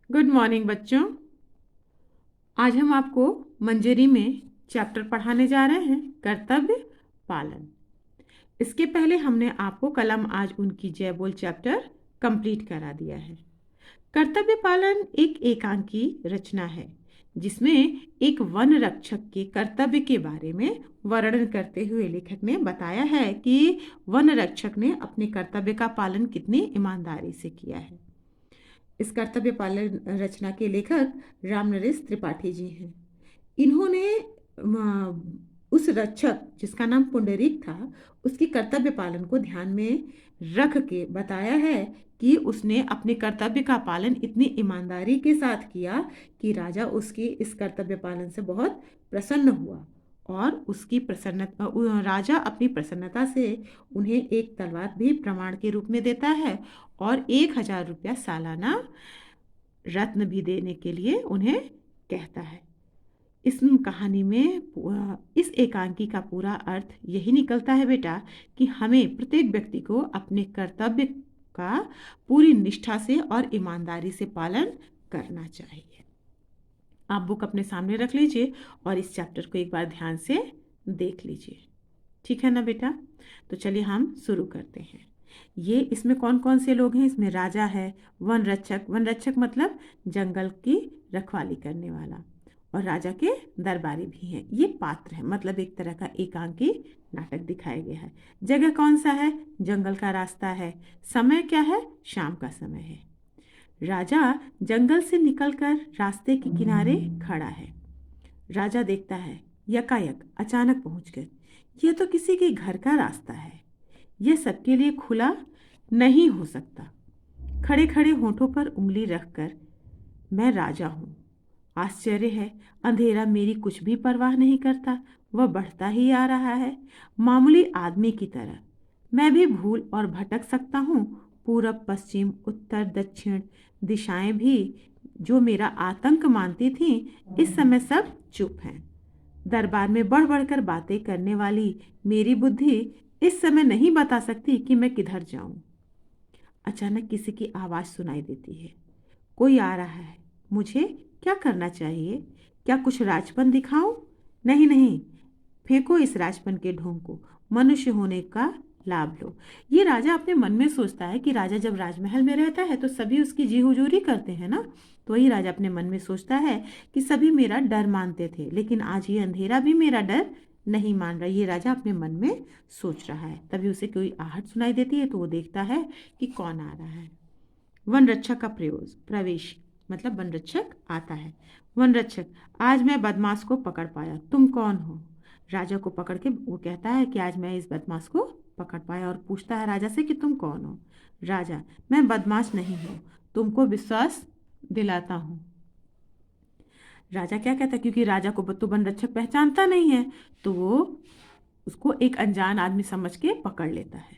Good morning बच्चों। आज हम आपको मंजरी में चैप्टर पढ़ाने जा रहे हैं, कर्तव्य पालन। इसके पहले हमने आपको कलम आज उनकी जय बोल चैप्टर कंप्लीट करा दिया है। कर्तव्य पालन एक एकांकी रचना है जिसमें एक वन रक्षक के कर्तव्य के बारे में वर्णन करते हुए लेखक ने बताया है कि वन रक्षक ने अपने कर्तव्य का पालन कितनी ईमानदारी से किया है। इस कर्तव्य पालन रचना के लेखक रामनरेश त्रिपाठी जी हैं। इन्होंने उस रक्षक जिसका नाम पुंडरीक था उसकी कर्तव्य पालन को ध्यान में रख के बताया है कि उसने अपने कर्तव्य का पालन इतनी ईमानदारी के साथ किया कि राजा उसकी इस कर्तव्य पालन से बहुत प्रसन्न हुआ और उसकी प्रसन्नता राजा अपनी प्रसन्नता से उन्हें एक तलवार भी प्रमाण के रूप में देता है और 1,000 रुपया सालाना रत्न भी देने के लिए उन्हें कहता है। इस कहानी में इस एकांकी का पूरा अर्थ यही निकलता है बेटा कि हमें प्रत्येक व्यक्ति को अपने कर्तव्य का पूरी निष्ठा से और ईमानदारी से पालन करना चाहिए। आप बुक अपने सामने रख लीजिए और इस चैप्टर को एक बार ध्यान से देख लीजिए। ठीक है ना बेटा? तो चलिए हम शुरू करते हैं। ये इसमें कौन कौन से लोग हैं? इसमें राजा है, वन रक्षक मतलब जंगल की रखवाली करने वाला, और राजा के दरबारी भी हैं। ये पात्र है, मतलब एक तरह का एकांकी नाटक दिखाया गया है। जगह कौन सा है? जंगल का रास्ता है। समय क्या है? शाम का समय है। राजा जंगल से निकलकर रास्ते के किनारे खड़ा है। राजा देखता है, यकायक अचानक पहुंच गए, यह तो किसी के घर का रास्ता है, यह सबके लिए खुला नहीं हो सकता। खड़े खड़े होठों पर उंगली रखकर, मैं राजा हूँ। आश्चर्य है, अंधेरा मेरी कुछ भी परवाह नहीं करता, वह बढ़ता ही आ रहा है मामूली आदमी की तरह। मैं भी भूल और भटक सकता हूँ। पूरब पश्चिम उत्तर दक्षिण दिशाएं भी जो मेरा आतंक मानती थीं, इस समय सब चुप हैं। दरबार में बढ़ बढ़कर बातें करने वाली मेरी बुद्धि इस समय नहीं बता सकती कि मैं किधर जाऊं। अचानक किसी की आवाज सुनाई देती है, कोई आ रहा है। मुझे क्या करना चाहिए? क्या कुछ राजपन दिखाऊं? नहीं नहीं, फेंको इस राजपन के ढोंग को, मनुष्य होने का लाभ लो। ये राजा अपने मन में सोचता है कि राजा जब राजमहल में रहता है तो सभी उसकी जी हुजूरी करते हैं ना। तो वही राजा अपने मन में सोचता है कि सभी मेरा डर मानते थे, लेकिन आज ये अंधेरा भी मेरा डर नहीं मान रहा। ये राजा अपने मन में सोच रहा है। तभी उसे कोई आहट सुनाई देती है तो वो देखता है कि कौन आ रहा है। वन रक्षक का प्रवेश मतलब वन रक्षक आता है। वन रक्षक, आज मैं बदमाश को पकड़ पाया, तुम कौन हो? राजा को पकड़ के वो कहता है कि आज मैं इस बदमाश को पकड़ पाया, और पूछता है राजा से कि तुम कौन हो? राजा, मैं बदमाश नहीं हूँ, तुमको विश्वास दिलाता हूँ। राजा क्या कहता है, क्योंकि राजा को तो वन रक्षक पहचानता नहीं है तो वो उसको एक अनजान आदमी समझ के पकड़ लेता है।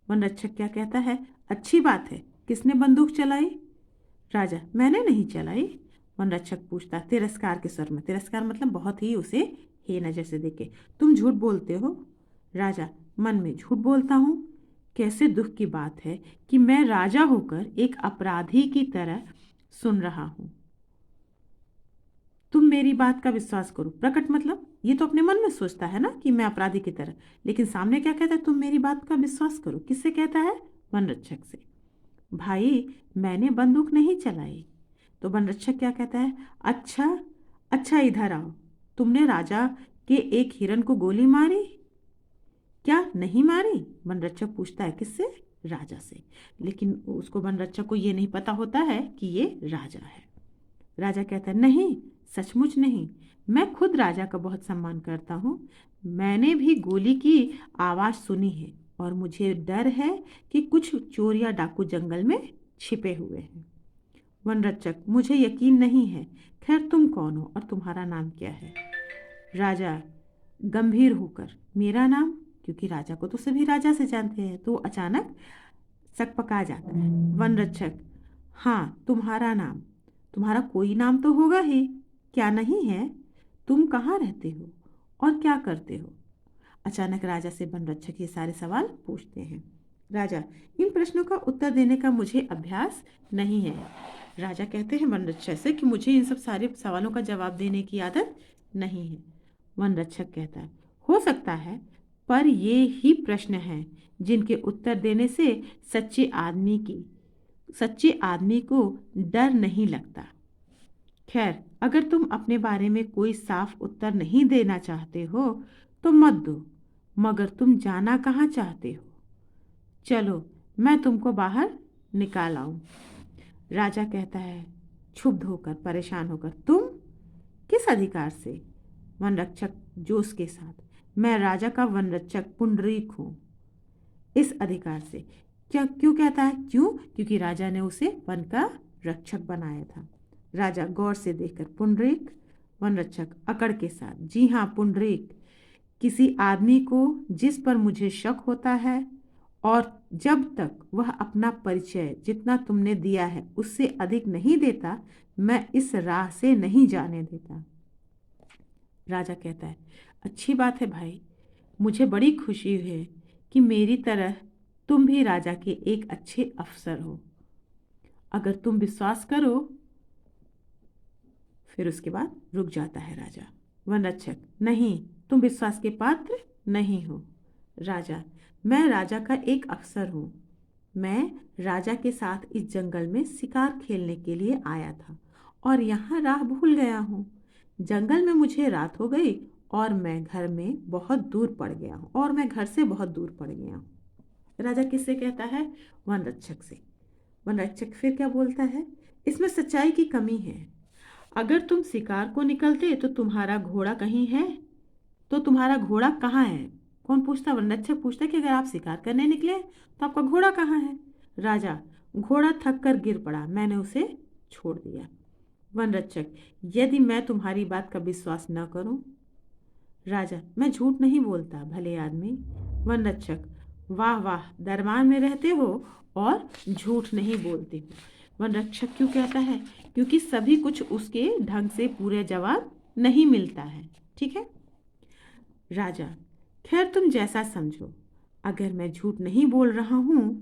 वन रक्षक क्या कहता है, अच्छी बात है, किसने बंदूक चलाई? राजा, मैंने नहीं चलाई। वन रक्षक पूछता तिरस्कार के स्वर में, तिरस्कार मतलब बहुत ही उसे हे नजर से देखे, तुम झूठ बोलते हो? राजा, मन में झूठ बोलता हूँ? कैसे दुख की बात है कि मैं राजा होकर एक अपराधी की तरह सुन रहा हूँ। तुम मेरी बात का विश्वास करो। प्रकट मतलब ये तो अपने मन में सोचता है ना कि मैं अपराधी की तरह, लेकिन सामने क्या कहता है, तुम मेरी बात का विश्वास करो। किससे कहता है? वन रक्षक से। भाई, मैंने बंदूक नहीं चलाई। तो वन रक्षक क्या कहता है, अच्छा अच्छा, इधर आओ। तुमने राजा के एक हिरन को गोली मारी? क्या नहीं मारी? वन रक्षक पूछता है। किससे? राजा से। लेकिन उसको वन रक्षक को ये नहीं पता होता है कि ये राजा है। राजा कहता है, नहीं, सचमुच नहीं, मैं खुद राजा का बहुत सम्मान करता हूँ। मैंने भी गोली की आवाज़ सुनी है और मुझे डर है कि कुछ चोर या डाकू जंगल में छिपे हुए हैं। वन रक्षक, मुझे यकीन नहीं है। खैर, तुम कौन हो और तुम्हारा नाम क्या है? राजा गंभीर होकर, मेरा नाम? क्योंकि राजा को तो सभी राजा से जानते हैं तो अचानक सकपका जाता है। वन रक्षक, हाँ, तुम्हारा नाम? तुम्हारा कोई नाम तो होगा ही, क्या नहीं है? तुम कहाँ रहते हो और क्या करते हो? अचानक राजा से वन रक्षक ये सारे सवाल पूछते हैं। राजा, इन प्रश्नों का उत्तर देने का मुझे अभ्यास नहीं है। राजा कहते हैं वन रक्षक से कि मुझे इन सब सारे सवालों का जवाब देने की आदत नहीं है। वन रक्षक कहता है, हो सकता है, पर ये ही प्रश्न हैं जिनके उत्तर देने से सच्चे आदमी को डर नहीं लगता। खैर, अगर तुम अपने बारे में कोई साफ उत्तर नहीं देना चाहते हो तो मत दो, मगर तुम जाना कहाँ चाहते हो? चलो, मैं तुमको बाहर निकाल आऊं। राजा कहता है, क्षुब्ध होकर, परेशान होकर, तुम किस अधिकार से? वन रक्षक जोश के साथ, मैं राजा का वन रक्षक पुंडरीक हूं। इस अधिकार से। क्या क्यों कहता है? क्यों? क्योंकि राजा ने उसे वन का रक्षक बनाया था। राजा गौर से देखकर, पुंडरीक? वन रक्षक अकड़ के साथ, जी हाँ पुंडरीक, किसी आदमी को जिस पर मुझे शक होता है और जब तक वह अपना परिचय जितना तुमने दिया है उससे अधिक नहीं देता, मैं इस राह से नहीं जाने देता। राजा कहता है, अच्छी बात है भाई, मुझे बड़ी खुशी है कि मेरी तरह तुम भी राजा के एक अच्छे अफसर हो। अगर तुम विश्वास करो। फिर उसके बाद रुक जाता है राजा। वन रक्षक, नहीं, तुम विश्वास के पात्र नहीं हो। राजा, मैं राजा का एक अफसर हूँ। मैं राजा के साथ इस जंगल में शिकार खेलने के लिए आया था और यहाँ राह भूल गया हूँ। जंगल में मुझे रात हो गई और मैं घर से बहुत दूर पड़ गया हूँ। राजा किससे कहता है? वन रक्षक से। वन रक्षक फिर क्या बोलता है? इसमें सच्चाई की कमी है। अगर तुम शिकार को निकलते तो तुम्हारा घोड़ा कहीं है, तो तुम्हारा घोड़ा कहाँ है? कौन पूछता? वन रक्षक पूछता कि अगर आप शिकार करने निकले तो आपका घोड़ा कहाँ है? राजा, घोड़ा थक कर गिर पड़ा, मैंने उसे छोड़ दिया। वन रक्षक, यदि मैं तुम्हारी बात का विश्वास न करूं? राजा, मैं झूठ नहीं बोलता भले आदमी। वन रक्षक, वाह वाह, दरबार में रहते हो और झूठ नहीं बोलते हो। वन रक्षक क्यों कहता है? क्योंकि सभी कुछ उसके ढंग से पूरे जवाब नहीं मिलता है। ठीक है। राजा, खैर तुम जैसा समझो, अगर मैं झूठ नहीं बोल रहा हूं,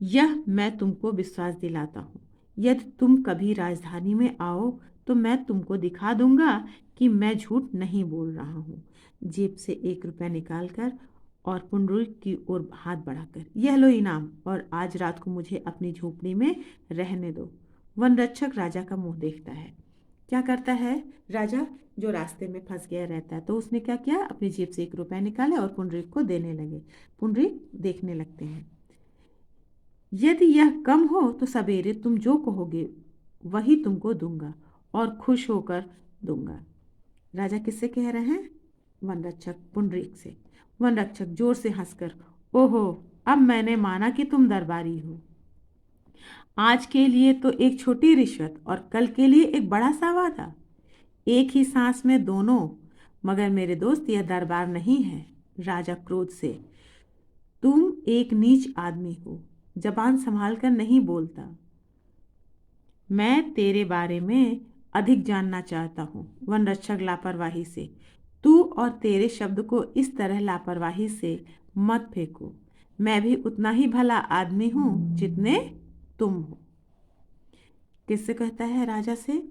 यह मैं तुमको विश्वास दिलाता हूं। यदि तुम कभी राजधानी में आओ तो मैं तुमको दिखा दूंगा कि मैं झूठ नहीं बोल रहा हूं। जेब से 1 रुपया निकालकर और पुंडरीक की ओर हाथ बढ़ाकर, यह लो इनाम, और आज रात को मुझे अपनी झोपड़ी में रहने दो। वन रक्षक राजा का मुंह देखता है। क्या करता है राजा? जो रास्ते में फंस गया रहता है, तो उसने क्या किया? अपनी जेब से 1 रुपया निकाले और पुंडरीक को देने लगे। पुंडरीक देखने लगते हैं। यदि यह कम हो तो सवेरे तुम जो कहोगे वही तुमको दूंगा और खुश होकर दूंगा। राजा किससे कह रहे हैं? वन रक्षक पुंडरीक से। वन रक्षक जोर से हंसकर, ओहो, अब मैंने माना कि तुम दरबारी हो। आज के लिए तो एक छोटी रिश्वत और कल के लिए एक बड़ा सा वादा, एक ही सांस में दोनों। मगर मेरे दोस्त, यह दरबार नहीं है। राजा क्रोध से, तुम एक नीच आदमी हो, जबान संभाल कर नहीं बोलता। मैं तेरे बारे में अधिक जानना चाहता हूँ। वन रक्षक लापरवाही से, तू और तेरे शब्द को इस तरह लापरवाही से मत फेंको। मैं भी उतना ही भला आदमी हूँ जितने तुम हो। किससे कहता है? राजा से।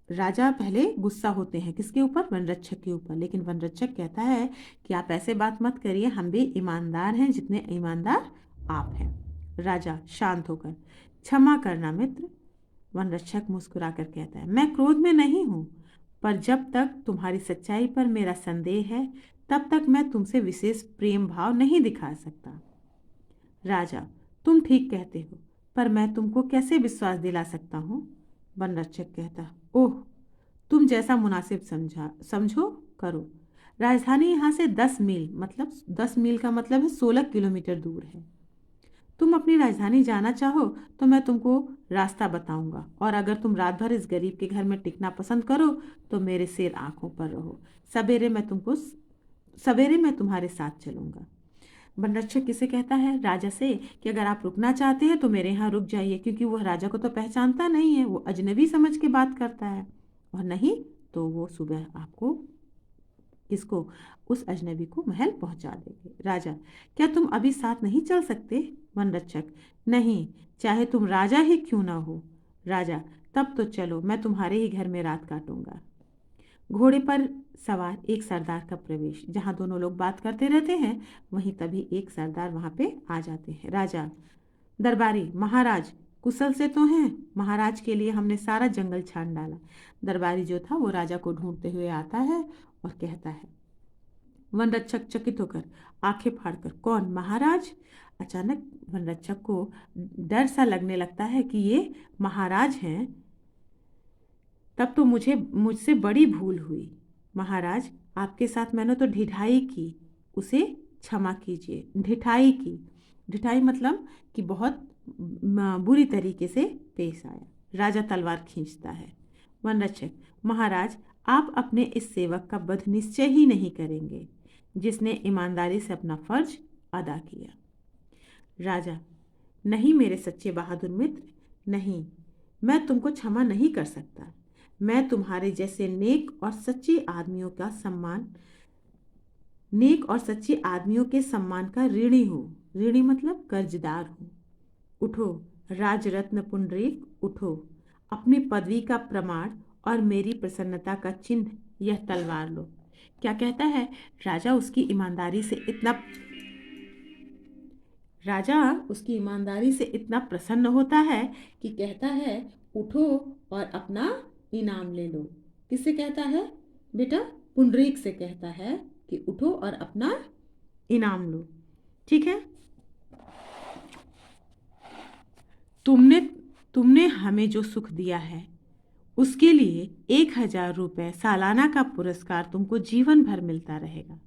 राजा पहले गुस्सा होते हैं, किसके ऊपर? वन रक्षक के ऊपर। लेकिन वन रक्षक कहता है कि आप ऐसे बात मत करिए, हम भी ईमानदार हैं जितने ईमानदार आप हैं। राजा शांत होकर, क्षमा करना मित्र। वन रक्षक मुस्कुराकर कहता है, मैं क्रोध में नहीं हूं, पर जब तक तुम्हारी सच्चाई पर मेरा संदेह है तब तक मैं तुमसे विशेष प्रेम भाव नहीं दिखा सकता। राजा, तुम ठीक कहते हो, पर मैं तुमको कैसे विश्वास दिला सकता हूँ? वन रक्षक कहता, ओह, तुम जैसा मुनासिब समझो करो। राजधानी यहाँ से 10 मील, मतलब 10 मील का मतलब है 16 किलोमीटर दूर है। तुम अपनी राजधानी जाना चाहो तो मैं तुमको रास्ता बताऊंगा, और अगर तुम रात भर इस गरीब के घर में टिकना पसंद करो तो मेरे सिर आंखों पर रहो। सवेरे मैं तुम्हारे साथ चलूंगा। वन रक्षक किसे कहता है? राजा से, कि अगर आप रुकना चाहते हैं तो मेरे यहाँ रुक जाइए, क्योंकि वह राजा को तो पहचानता नहीं है, वो अजनबी समझ के बात करता है, और नहीं तो वो सुबह आपको किसको? उस अजनबी को महल पहुंचा देंगे। राजा, क्या तुम अभी साथ नहीं चल सकते? वन रक्षक, नहीं, चाहे तुम राजा ही क्यों ना हो। राजा, तब तो चलो, मैं तुम्हारे ही घर में रात काटूंगा। घोड़े पर सवार एक सरदार का प्रवेश। जहां दोनों लोग बात करते रहते हैं वहीं तभी एक सरदार वहां पे आ जाते हैं। राजा, दरबारी, महाराज कुशल से तो हैं? महाराज के लिए हमने सारा जंगल छान डाला। दरबारी जो था वो राजा को ढूंढते हुए आता है और कहता है। वन रक्षक चकित होकर आंखें फाड़कर, कौन, महाराज? अचानक वन रक्षक को डर सा लगने लगता है कि ये महाराज हैं। तब तो मुझसे बड़ी भूल हुई। महाराज, आपके साथ मैंने तो ढिठाई की, उसे क्षमा कीजिए। ढिठाई की, ढिठाई मतलब कि बहुत बुरी तरीके से पेश आया। राजा तलवार खींचता है। वन रक्षक, महाराज, आप अपने इस सेवक का वध निश्चय ही नहीं करेंगे जिसने ईमानदारी से अपना फर्ज अदा किया। राजा, नहीं मेरे सच्चे बहादुर मित्र, नहीं, मैं तुमको क्षमा नहीं कर सकता। मैं तुम्हारे जैसे नेक और सच्चे आदमियों के सम्मान का ऋणी हूँ। ऋणी मतलब कर्जदार हूँ। उठो राजरत्न पुंडरीक, उठो। अपनी पदवी का प्रमाण और मेरी प्रसन्नता का चिन्ह यह तलवार लो। क्या कहता है? राजा उसकी ईमानदारी से इतना प्रसन्न होता है कि कहता है, उठो और अपना इनाम ले लो। किससे कहता है बेटा? पुंडरीक से कहता है कि उठो और अपना इनाम लो। ठीक है, तुमने हमें जो सुख दिया है उसके लिए 1000 रुपये सालाना का पुरस्कार तुमको जीवन भर मिलता रहेगा।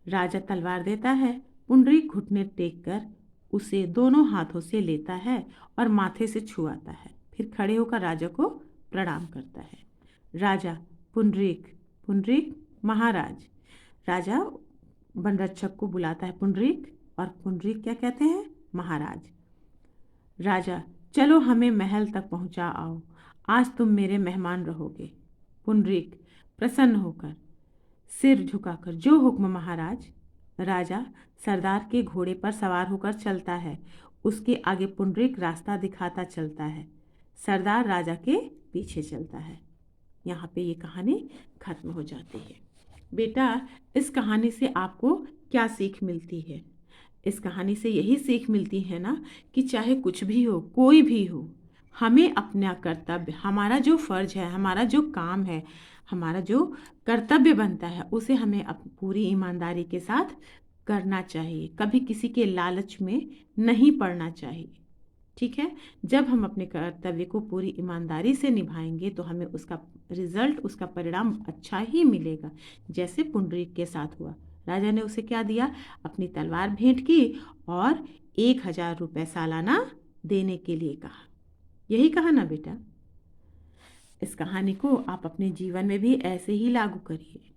राजा तलवार देता है। पुंडरीक घुटने टेक कर उसे दोनों हाथों से लेता है और माथे से छुआता है। फिर खड़े होकर राजा को प्रणाम करता है। राजा, पुंडरीक, पुंडरीक, महाराज। राजा वन रक्षक को बुलाता है पुंडरीक, और पुंडरीक क्या कहते हैं? महाराज। राजा, चलो हमें महल तक पहुंचा आओ, आज तुम मेरे मेहमान रहोगे। पुंडरीक प्रसन्न होकर सिर झुकाकर, जो हुक्म महाराज। राजा सरदार के घोड़े पर सवार होकर चलता है। उसके आगे पुंडरीक रास्ता दिखाता चलता है। सरदार राजा के पीछे चलता है। यहाँ पे ये कहानी खत्म हो जाती है। बेटा, इस कहानी से आपको क्या सीख मिलती है? इस कहानी से यही सीख मिलती है ना कि चाहे कुछ भी हो, कोई भी हो, हमें अपना कर्तव्य, हमारा जो फर्ज है, हमारा जो काम है, हमारा जो कर्तव्य बनता है, उसे हमें पूरी ईमानदारी के साथ करना चाहिए। कभी किसी के लालच में नहीं पड़ना चाहिए। ठीक है, जब हम अपने कर्तव्य को पूरी ईमानदारी से निभाएंगे तो हमें उसका रिजल्ट, उसका परिणाम अच्छा ही मिलेगा, जैसे पुंडरीक के साथ हुआ। राजा ने उसे क्या दिया? अपनी तलवार भेंट की और 1000 रुपये सालाना देने के लिए कहा। यही कहा ना बेटा? इस कहानी को आप अपने जीवन में भी ऐसे ही लागू करिए।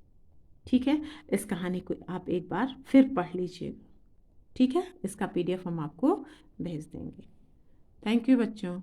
ठीक है, इस कहानी को आप एक बार फिर पढ़ लीजिएगा। ठीक है, इसका PDF हम आपको भेज देंगे। थैंक यू बच्चों।